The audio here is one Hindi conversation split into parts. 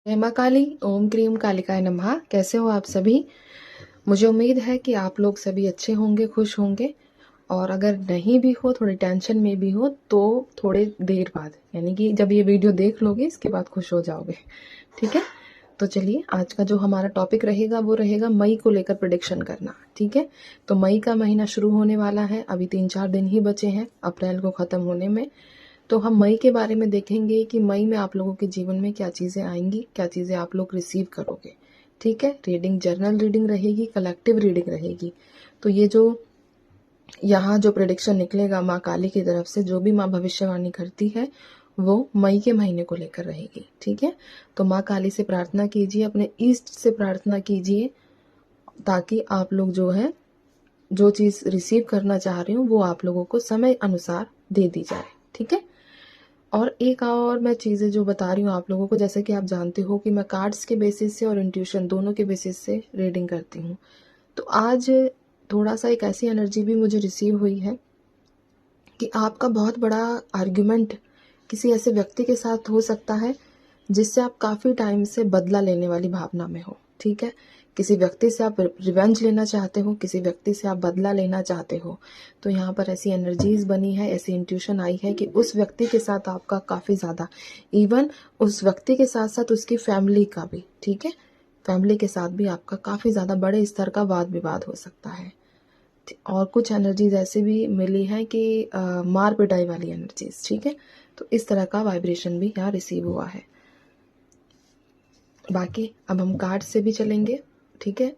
जय माँ काली। ओम क्रीम कालिकाय नमः। कैसे हो आप सभी? मुझे उम्मीद है कि आप लोग सभी अच्छे होंगे, खुश होंगे। और अगर नहीं भी हो, थोड़ी टेंशन में भी हो, तो थोड़े देर बाद, यानी कि जब ये वीडियो देख लोगे इसके बाद खुश हो जाओगे। ठीक है, तो चलिए आज का जो हमारा टॉपिक रहेगा वो रहेगा मई को लेकर प्रेडिक्शन करना। ठीक है, तो मई का महीना शुरू होने वाला है, अभी 3-4 दिन ही बचे हैं अप्रैल को ख़त्म होने में। तो हम मई के बारे में देखेंगे कि मई में आप लोगों के जीवन में क्या चीज़ें आएंगी, क्या चीज़ें आप लोग रिसीव करोगे। ठीक है, रीडिंग जर्नल रीडिंग रहेगी, कलेक्टिव रीडिंग रहेगी। तो ये जो यहाँ जो प्रेडिक्शन निकलेगा माँ काली की तरफ से, जो भी माँ भविष्यवाणी करती है वो मई के महीने को लेकर रहेगी। ठीक है, तो माँ काली से प्रार्थना कीजिए, अपने ईस्ट से प्रार्थना कीजिए, ताकि आप लोग जो है जो चीज़ रिसीव करना चाह रहे हो वो आप लोगों को समय अनुसार दे दी जाए। ठीक है, और एक और मैं चीज़ें जो बता रही हूँ आप लोगों को, जैसे कि आप जानते हो कि मैं कार्ड्स के बेसिस से और इंट्यूशन दोनों के बेसिस से रीडिंग करती हूँ। तो आज थोड़ा सा एक ऐसी एनर्जी भी मुझे रिसीव हुई है कि आपका बहुत बड़ा आर्ग्यूमेंट किसी ऐसे व्यक्ति के साथ हो सकता है जिससे आप काफ़ी टाइम से बदला लेने वाली भावना में हो। ठीक है, किसी व्यक्ति से आप रिवेंज लेना चाहते हो, किसी व्यक्ति से आप बदला लेना चाहते हो। तो यहाँ पर ऐसी एनर्जीज बनी है, ऐसी इंट्यूशन आई है कि उस व्यक्ति के साथ आपका काफ़ी ज़्यादा, इवन उस व्यक्ति के साथ साथ उसकी फैमिली का भी, ठीक है, फैमिली के साथ भी आपका काफ़ी ज़्यादा बड़े स्तर का वाद विवाद हो सकता है। और कुछ एनर्जीज ऐसे भी मिली है कि मार पिटाई वाली एनर्जीज। ठीक है, तो इस तरह का वाइब्रेशन भी यहाँ रिसीव हुआ है। बाकी अब हम कार्ड से भी चलेंगे। ठीक है,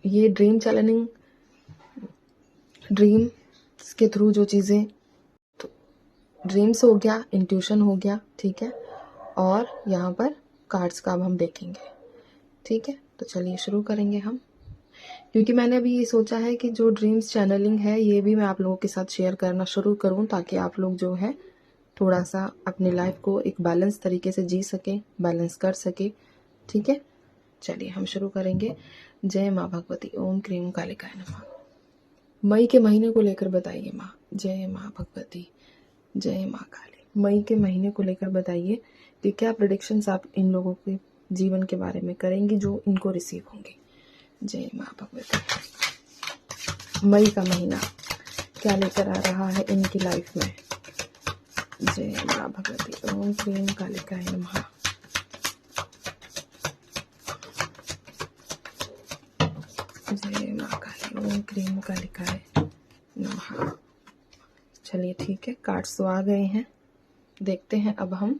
ये ड्रीम चैनलिंग, ड्रीम के थ्रू जो चीज़ें, तो ड्रीम्स हो गया, इंट्यूशन हो गया। ठीक है, और यहाँ पर कार्ड्स का अब हम देखेंगे। ठीक है, तो चलिए शुरू करेंगे हम, क्योंकि मैंने अभी ये सोचा है कि जो ड्रीम्स चैनलिंग है ये भी मैं आप लोगों के साथ शेयर करना शुरू करूँ, ताकि आप लोग जो है थोड़ा सा अपनी लाइफ को एक बैलेंस तरीके से जी सके, बैलेंस कर सके। ठीक है, चलिए हम शुरू करेंगे। जय माँ भगवती। ओम क्रीम कालिकाय नमः। मई के महीने को लेकर बताइए माँ। जय माँ भगवती, जय माँ काली। मई के महीने को लेकर बताइए कि क्या प्रेडिक्शंस आप इन लोगों के जीवन के बारे में करेंगी जो इनको रिसीव होंगे। जय माँ भगवती। मई का महीना क्या लेकर आ रहा है इनकी लाइफ में। जय माँ भगवती। ओम क्रीम कालिकाय नमः। जय माँ काली। ओम क्रीम कालिकाय नमः। चलिए ठीक है, कार्ड्स तो आ गए हैं, देखते हैं अब हम।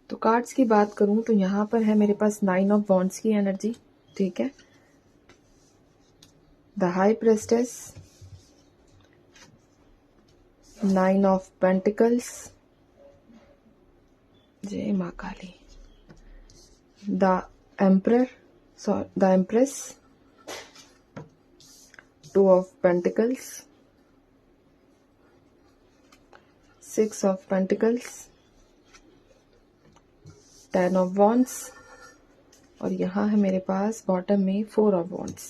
तो कार्ड्स की बात करूं तो यहाँ पर है मेरे पास 9 ऑफ वॉन्ड्स की एनर्जी। ठीक है, the high priestess, 9 of pentacles, जय माँ Kali, the emperor, the empress, 2 of pentacles, 6 of pentacles, 10 of wands, और यहाँ है मेरे पास बॉटम में 4 ऑफ वॉन्ड्स।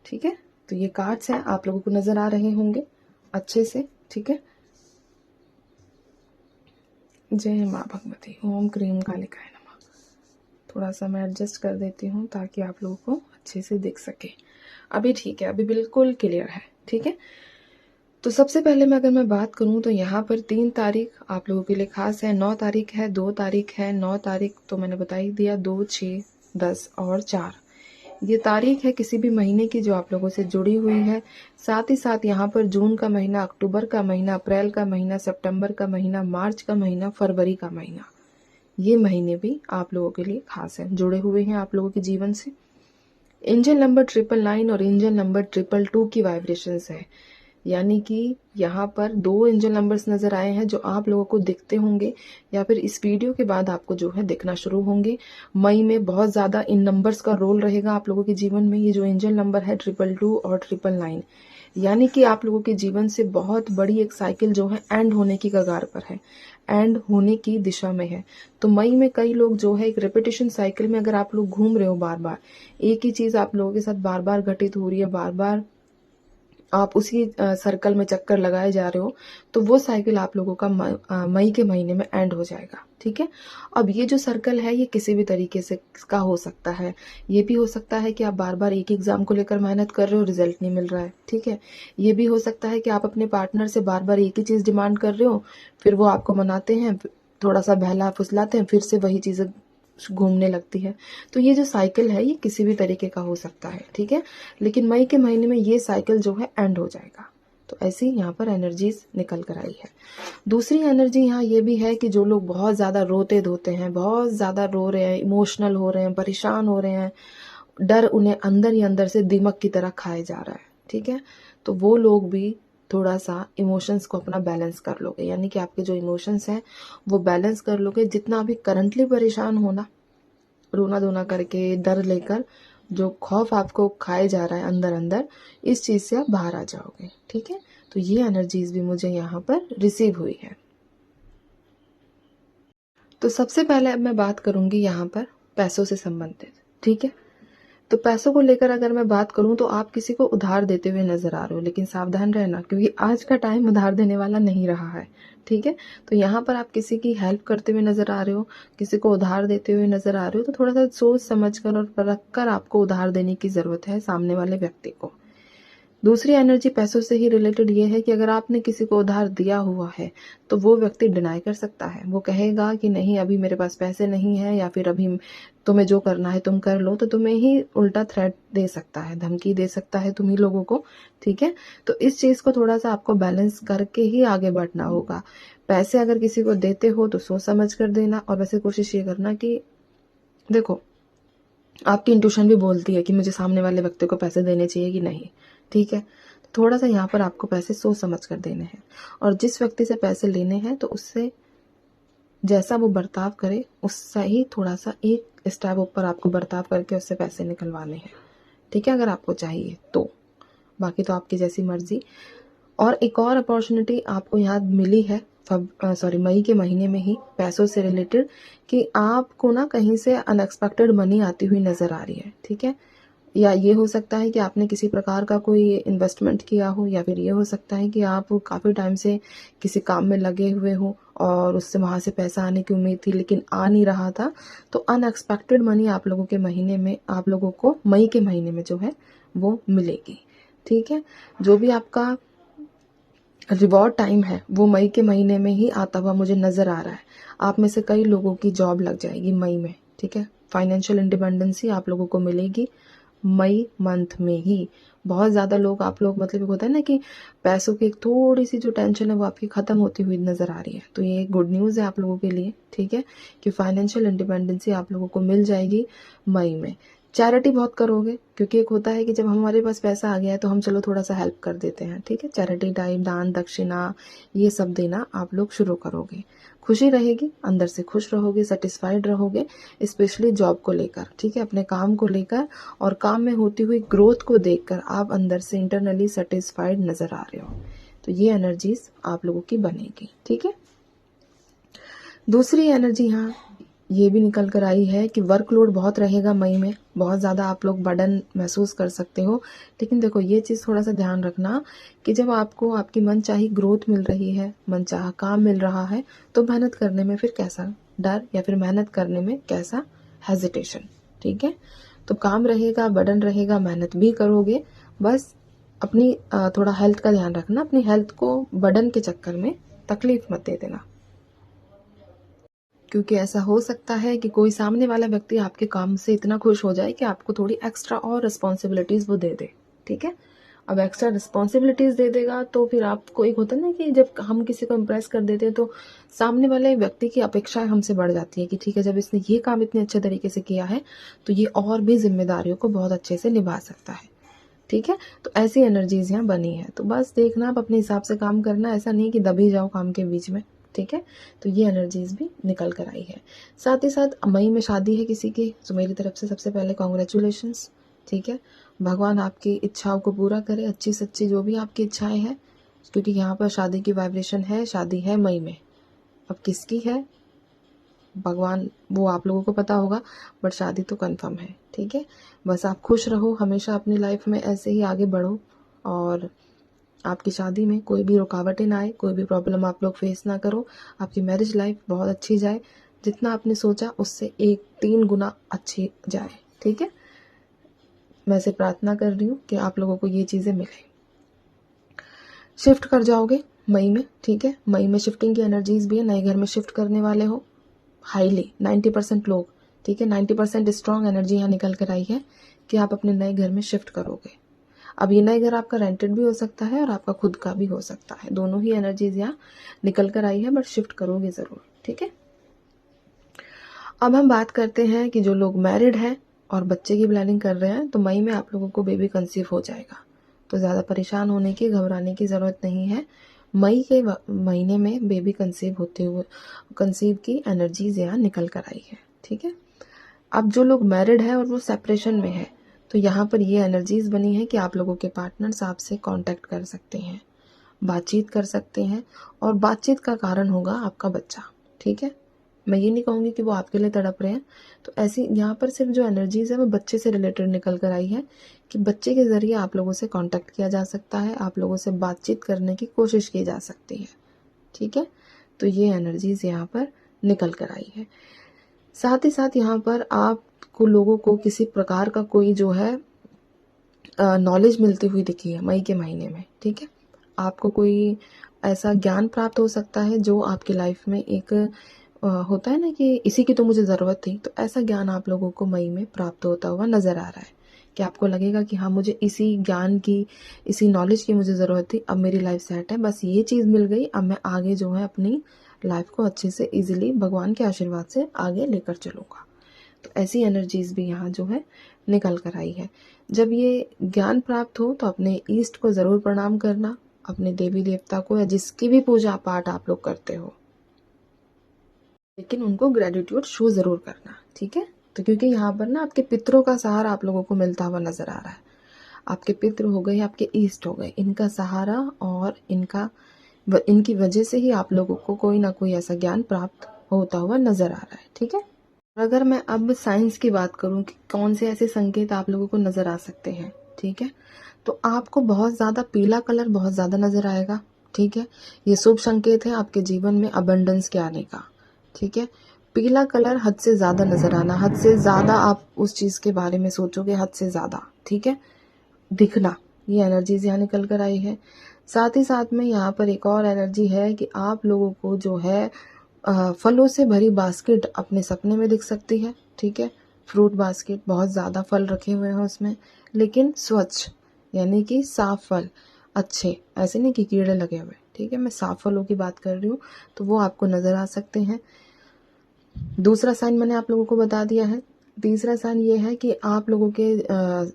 ठीक है, तो ये कार्ड्स हैं, आप लोगों को नजर आ रहे होंगे अच्छे से। ठीक है, जय माँ भगवती। ओम क्रीम कालिकाय नमः। थोड़ा सा मैं एडजस्ट कर देती हूँ ताकि आप लोगों को अच्छे से दिख सके। अभी ठीक है, अभी बिल्कुल क्लियर है। ठीक है, तो सबसे पहले मैं अगर मैं बात करूं तो यहाँ पर 3 तारीख आप लोगों के लिए खास है, 9 तारीख है, 2 तारीख है। 9 तारीख तो मैंने बता ही दिया, 2, 6, 10 और 4 ये तारीख है किसी भी महीने की जो आप लोगों से जुड़ी हुई है। साथ ही साथ यहाँ पर जून का महीना, अक्टूबर का महीना, अप्रैल का महीना, सितंबर का महीना, मार्च का महीना, फरवरी का महीना, ये महीने भी आप लोगों के लिए खास है, जुड़े हुए हैं आप लोगों के जीवन से। एंजल नंबर 999 और एंजल नंबर 222 की वाइब्रेशंस है, यानी कि यहाँ पर 2 एंजल नंबर्स नजर आए हैं जो आप लोगों को दिखते होंगे, या फिर इस वीडियो के बाद आपको जो है दिखना शुरू होंगे। मई में बहुत ज्यादा इन नंबर्स का रोल रहेगा आप लोगों के जीवन में। ये जो एंजल नंबर है 222 और 999, यानी कि आप लोगों के जीवन से बहुत बड़ी एक साइकिल जो है एंड होने की कगार पर है, एंड होने की दिशा में है। तो मई में कई लोग जो है एक रेपिटेशन साइकिल में अगर आप लोग घूम रहे हो, बार बार एक ही चीज आप लोगों के साथ बार बार घटित हो रही है, बार बार आप उसी सर्कल में चक्कर लगाए जा रहे हो, तो वो साइकिल आप लोगों का मई के महीने में एंड हो जाएगा। ठीक है। अब ये जो सर्कल है ये किसी भी तरीके से का हो सकता है। ये भी हो सकता है कि आप बार बार एक एग्जाम को लेकर मेहनत कर रहे हो, रिजल्ट नहीं मिल रहा है। ठीक है। ये भी हो सकता है कि आप अपने पार्टनर से बार बार एक ही चीज डिमांड कर रहे हो, फिर वो आपको मनाते हैं, थोड़ा सा बहला फुसलाते हैं, फिर से वही चीजें घूमने लगती है। तो ये जो साइकिल है ये किसी भी तरीके का हो सकता है। ठीक है। लेकिन मई के महीने में ये साइकिल जो है एंड हो जाएगा। तो ऐसी यहाँ पर एनर्जीज निकल कर आई है। दूसरी एनर्जी यहाँ ये भी है कि जो लोग बहुत ज्यादा रोते धोते हैं, बहुत ज्यादा रो रहे हैं, इमोशनल हो रहे हैं, परेशान हो रहे हैं, डर उन्हें अंदर ही अंदर से दिमक की तरह खाए जा रहा है। ठीक है। तो वो लोग भी थोड़ा सा इमोशंस को अपना बैलेंस कर लोगे, यानी कि आपके जो इमोशंस हैं वो बैलेंस कर लोगे। जितना अभी करंटली परेशान होना, रोना धोना करके, डर लेकर, जो खौफ आपको खाए जा रहा है अंदर अंदर, इस चीज से आप बाहर आ जाओगे। ठीक है। तो ये एनर्जीज भी मुझे यहाँ पर रिसीव हुई है। तो सबसे पहले अब मैं बात करूंगी यहाँ पर पैसों से संबंधित। ठीक है। तो पैसों को लेकर अगर मैं बात करूं तो आप किसी को उधार देते हुए नजर आ रहे हो, लेकिन सावधान रहना, क्योंकि आज का टाइम उधार देने वाला नहीं रहा है। ठीक है। तो यहाँ पर आप किसी की हेल्प करते हुए नजर आ रहे हो, किसी को उधार देते हुए नजर आ रहे हो, तो थोड़ा सा सोच समझ कर और परख कर आपको उधार देने की जरूरत है सामने वाले व्यक्ति को। दूसरी एनर्जी पैसों से ही रिलेटेड ये है कि अगर आपने किसी को उधार दिया हुआ है तो वो व्यक्ति डिनाई कर सकता है। वो कहेगा कि नहीं, अभी मेरे पास पैसे नहीं है, या फिर अभी तुम्हें जो करना है तुम कर लो। तो तुम्हें ही उल्टा थ्रेट दे सकता है, धमकी दे सकता है तुम ही लोगों को। ठीक है। तो इस चीज को थोड़ा सा आपको बैलेंस करके ही आगे बढ़ना होगा। पैसे अगर किसी को देते हो तो सोच समझ कर देना, और वैसे कोशिश ये करना कि देखो, आपकी इंट्यूशन भी बोलती है कि मुझे सामने वाले व्यक्ति को पैसे देने चाहिए कि नहीं। ठीक है। तो थोड़ा सा यहाँ पर आपको पैसे सोच समझ कर देने हैं, और जिस व्यक्ति से पैसे लेने हैं तो उससे जैसा वो बर्ताव करे उससे ही थोड़ा सा एक स्टेप ऊपर आपको बर्ताव करके उससे पैसे निकलवाने हैं। ठीक है। अगर आपको चाहिए तो, बाकी तो आपकी जैसी मर्जी। और एक और अपॉर्चुनिटी आपको यहाँ मिली है मई के महीने में ही पैसों से रिलेटेड, कि आपको ना कहीं से अनएक्सपेक्टेड मनी आती हुई नजर आ रही है। ठीक है। या ये हो सकता है कि आपने किसी प्रकार का कोई इन्वेस्टमेंट किया हो, या फिर ये हो सकता है कि आप काफी टाइम से किसी काम में लगे हुए हो और उससे वहां से पैसा आने की उम्मीद थी लेकिन आ नहीं रहा था। तो अनएक्सपेक्टेड मनी आप लोगों के महीने में, आप लोगों को मई के महीने में जो है वो मिलेगी। ठीक है। जो भी आपका रिवॉर्ड टाइम है वो मई के महीने में ही आता हुआ मुझे नजर आ रहा है। आप में से कई लोगों की जॉब लग जाएगी मई में। ठीक है। फाइनेंशियल इंडिपेंडेंसी आप लोगों को मिलेगी मई मंथ में ही। बहुत ज्यादा लोग, आप लोग मतलब होता है ना कि पैसों की एक थोड़ी सी जो टेंशन है वो आपकी खत्म होती हुई नजर आ रही है। तो ये एक गुड न्यूज है आप लोगों के लिए। ठीक है। कि फाइनेंशियल इंडिपेंडेंसी आप लोगों को मिल जाएगी मई में। चैरिटी बहुत करोगे, क्योंकि एक होता है कि जब हमारे पास पैसा आ गया है तो हम चलो थोड़ा सा हेल्प कर देते हैं। ठीक है। चैरिटी टाइप, दान दक्षिणा, ये सब देना आप लोग शुरू करोगे। खुशी रहेगी, अंदर से खुश रहोगे, सेटिस्फाइड रहोगे, स्पेशली जॉब को लेकर। ठीक है। अपने काम को लेकर और काम में होती हुई ग्रोथ को देखकर आप अंदर से इंटरनली सेटिस्फाइड नजर आ रहे हो। तो ये एनर्जीज आप लोगों की बनेगी। ठीक है। दूसरी एनर्जी यहाँ ये भी निकल कर आई है कि वर्कलोड बहुत रहेगा मई में, बहुत ज़्यादा आप लोग बर्डन महसूस कर सकते हो। लेकिन देखो, ये चीज़ थोड़ा सा ध्यान रखना कि जब आपको आपकी मनचाही ग्रोथ मिल रही है, मनचाहा काम मिल रहा है, तो मेहनत करने में फिर कैसा डर, या फिर मेहनत करने में कैसा हेजिटेशन। ठीक है। तो काम रहेगा, बर्डन रहेगा, मेहनत भी करोगे, बस अपनी थोड़ा हेल्थ का ध्यान रखना। अपनी हेल्थ को बर्डन के चक्कर में तकलीफ मत दे देना, क्योंकि ऐसा हो सकता है कि कोई सामने वाला व्यक्ति आपके काम से इतना खुश हो जाए कि आपको थोड़ी एक्स्ट्रा और रिस्पॉन्सिबिलिटीज वो दे दे। ठीक है। अब एक्स्ट्रा रिस्पॉन्सिबिलिटीज दे देगा तो फिर आपको, एक होता है ना कि जब हम किसी को इम्प्रेस कर देते हैं तो सामने वाले व्यक्ति की अपेक्षाएं हमसे बढ़ जाती है कि ठीक है, जब इसने ये काम इतने अच्छे तरीके से किया है तो ये और भी जिम्मेदारियों को बहुत अच्छे से निभा सकता है। ठीक है। तो ऐसी एनर्जीज यहाँ बनी है। तो बस देखना, आप अपने हिसाब से काम करना, ऐसा नहीं कि दबी जाओ काम के बीच में। ठीक है। तो ये एनर्जीज भी निकल कर आई है। साथ ही साथ मई में शादी है किसी की, तो मेरी तरफ से सबसे पहले कॉन्ग्रेचुलेशंस। ठीक है। भगवान आपकी इच्छाओं को पूरा करे, अच्छी सच्ची जो भी आपकी इच्छाएं हैं, क्योंकि यहाँ पर शादी की वाइब्रेशन है, शादी है मई में। अब किसकी है भगवान, वो आप लोगों को पता होगा, बट शादी तो कंफर्म है। ठीक है। बस आप खुश रहो, हमेशा अपनी लाइफ में ऐसे ही आगे बढ़ो, और आपकी शादी में कोई भी रुकावटें ना आए, कोई भी प्रॉब्लम आप लोग फेस ना करो, आपकी मैरिज लाइफ बहुत अच्छी जाए, जितना आपने सोचा उससे 3 गुना अच्छी जाए। ठीक है, मैं से प्रार्थना कर रही हूँ कि आप लोगों को ये चीज़ें मिले। शिफ्ट कर जाओगे मई में, ठीक है, मई में शिफ्टिंग की एनर्जीज भी है, नए घर में शिफ्ट करने वाले हो हाईली 90% लोग, ठीक है, 90% स्ट्रॉन्ग एनर्जी यहाँ निकल कर आई है कि आप अपने नए घर में शिफ्ट करोगे। अब ये नए घर आपका रेंटेड भी हो सकता है और आपका खुद का भी हो सकता है, दोनों ही एनर्जीज यहाँ निकल कर आई है, बट शिफ्ट करोगे ज़रूर। ठीक है, अब हम बात करते हैं कि जो लोग मैरिड हैं और बच्चे की प्लानिंग कर रहे हैं, तो मई में आप लोगों को बेबी कंसीव हो जाएगा, तो ज़्यादा परेशान होने की, घबराने की ज़रूरत नहीं है। मई के महीने में बेबी कंसीव होते हुए, कंसीव की एनर्जीज यहाँ निकल कर आई है। ठीक है, अब जो लोग मैरिड है और वो सेपरेशन में है, तो यहाँ पर ये एनर्जीज बनी है कि आप लोगों के पार्टनर्स आपसे कांटेक्ट कर सकते हैं, बातचीत कर सकते हैं, और बातचीत का कारण होगा आपका बच्चा। ठीक है, मैं ये नहीं कहूँगी कि वो आपके लिए तड़प रहे हैं, तो ऐसी यहाँ पर सिर्फ जो एनर्जीज है वो बच्चे से रिलेटेड निकल कर आई है कि बच्चे के ज़रिए आप लोगों से कांटेक्ट किया जा सकता है, आप लोगों से बातचीत करने की कोशिश की जा सकती है। ठीक है, तो ये एनर्जीज यहाँ पर निकल कर आई है। साथ ही साथ यहाँ पर आपको लोगों को किसी प्रकार का कोई जो है नॉलेज मिलती हुई दिखी है मई के महीने में। ठीक है, आपको कोई ऐसा ज्ञान प्राप्त हो सकता है जो आपकी लाइफ में एक होता है ना कि इसी की तो मुझे ज़रूरत थी, तो ऐसा ज्ञान आप लोगों को मई में प्राप्त होता हुआ नज़र आ रहा है कि आपको लगेगा कि हाँ, मुझे इसी ज्ञान की, इसी नॉलेज की मुझे ज़रूरत थी, अब मेरी लाइफ सेट है, बस ये चीज़ मिल गई, अब मैं आगे जो है अपनी लाइफ को अच्छे से ईजिली भगवान के आशीर्वाद से आगे लेकर चलूँगा। तो ऐसी एनर्जीज भी यहाँ जो है निकल कर आई है। जब ये ज्ञान प्राप्त हो तो अपने ईष्ट को ज़रूर प्रणाम करना, अपने देवी देवता को या जिसकी भी पूजा पाठ आप लोग करते हो, लेकिन उनको ग्रेटिट्यूड शो ज़रूर करना। ठीक है, तो क्योंकि यहाँ पर ना आपके पितरों का सहारा आप लोगों को मिलता हुआ नज़र आ रहा है। आपके पितृ हो गए, आपके ईष्ट हो गए, इनका सहारा और इनकी वजह से ही आप लोगों को कोई ना कोई ऐसा ज्ञान प्राप्त होता हुआ नज़र आ रहा है। ठीक है, अगर मैं अब साइंस की बात करूं कि कौन से ऐसे संकेत आप लोगों को नज़र आ सकते हैं, ठीक है, तो आपको बहुत ज़्यादा पीला कलर बहुत ज़्यादा नज़र आएगा। ठीक है, ये शुभ संकेत है आपके जीवन में अबंडेंस के आने का। ठीक है, पीला कलर हद से ज़्यादा नज़र आना, हद से ज़्यादा आप उस चीज़ के बारे में सोचोगे, हद से ज़्यादा। ठीक है, दिखना, ये एनर्जीज यहाँ निकल कर आई है। साथ ही साथ में यहाँ पर एक और एनर्जी है कि आप लोगों को जो है फलों से भरी बास्केट अपने सपने में दिख सकती है। ठीक है, फ्रूट बास्केट, बहुत ज़्यादा फल रखे हुए हैं उसमें, लेकिन स्वच्छ, यानी कि साफ फल, अच्छे, ऐसे नहीं कि कीड़े लगे हुए। ठीक है, मैं साफ फलों की बात कर रही हूँ, तो वो आपको नज़र आ सकते हैं। दूसरा साइन मैंने आप लोगों को बता दिया है। तीसरा साइन ये है कि आप लोगों के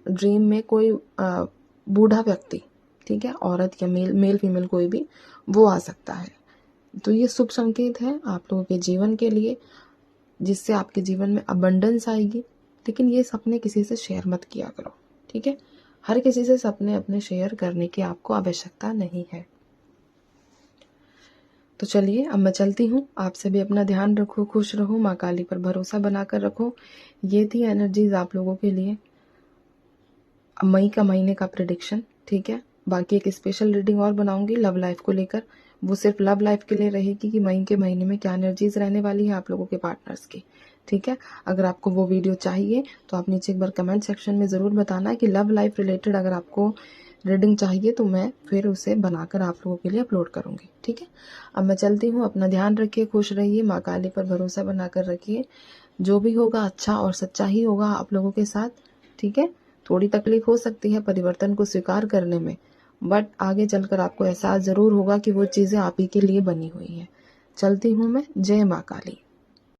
ड्रीम में कोई बूढ़ा व्यक्ति, ठीक है, औरत या मेल फीमेल कोई भी, वो आ सकता है। तो ये शुभ संकेत है आप लोगों के जीवन के लिए, जिससे आपके जीवन में अबंडेंस आएगी। लेकिन ये सपने किसी से शेयर मत किया करो। ठीक है, हर किसी से सपने अपने शेयर करने की आपको आवश्यकता नहीं है। तो चलिए अब मैं चलती हूँ, आप सभी अपना ध्यान रखो, खुश रहो, माँ काली पर भरोसा बनाकर रखो। ये थी एनर्जीज आप लोगों के लिए मई का महीने का प्रेडिक्शन। ठीक है, बाकी एक स्पेशल रीडिंग और बनाऊंगी लव लाइफ को लेकर, वो सिर्फ लव लाइफ के लिए रहेगी कि मई के महीने में क्या एनर्जीज रहने वाली है आप लोगों के पार्टनर्स की। ठीक है, अगर आपको वो वीडियो चाहिए तो आप नीचे एक बार कमेंट सेक्शन में ज़रूर बताना कि लव लाइफ रिलेटेड अगर आपको रीडिंग चाहिए तो मैं फिर उसे बनाकर आप लोगों के लिए अपलोड करूँगी। ठीक है, अब मैं चलती हूँ, अपना ध्यान रखिए, खुश रहिए, माँ काली पर भरोसा बनाकर रखिए। जो भी होगा अच्छा और सच्चा ही होगा आप लोगों के साथ। ठीक है, थोड़ी तकलीफ हो सकती है परिवर्तन को स्वीकार करने में, बट आगे चलकर आपको एहसास ज़रूर होगा कि वो चीज़ें आप ही के लिए बनी हुई हैं। चलती हूँ मैं, जय माँ काली।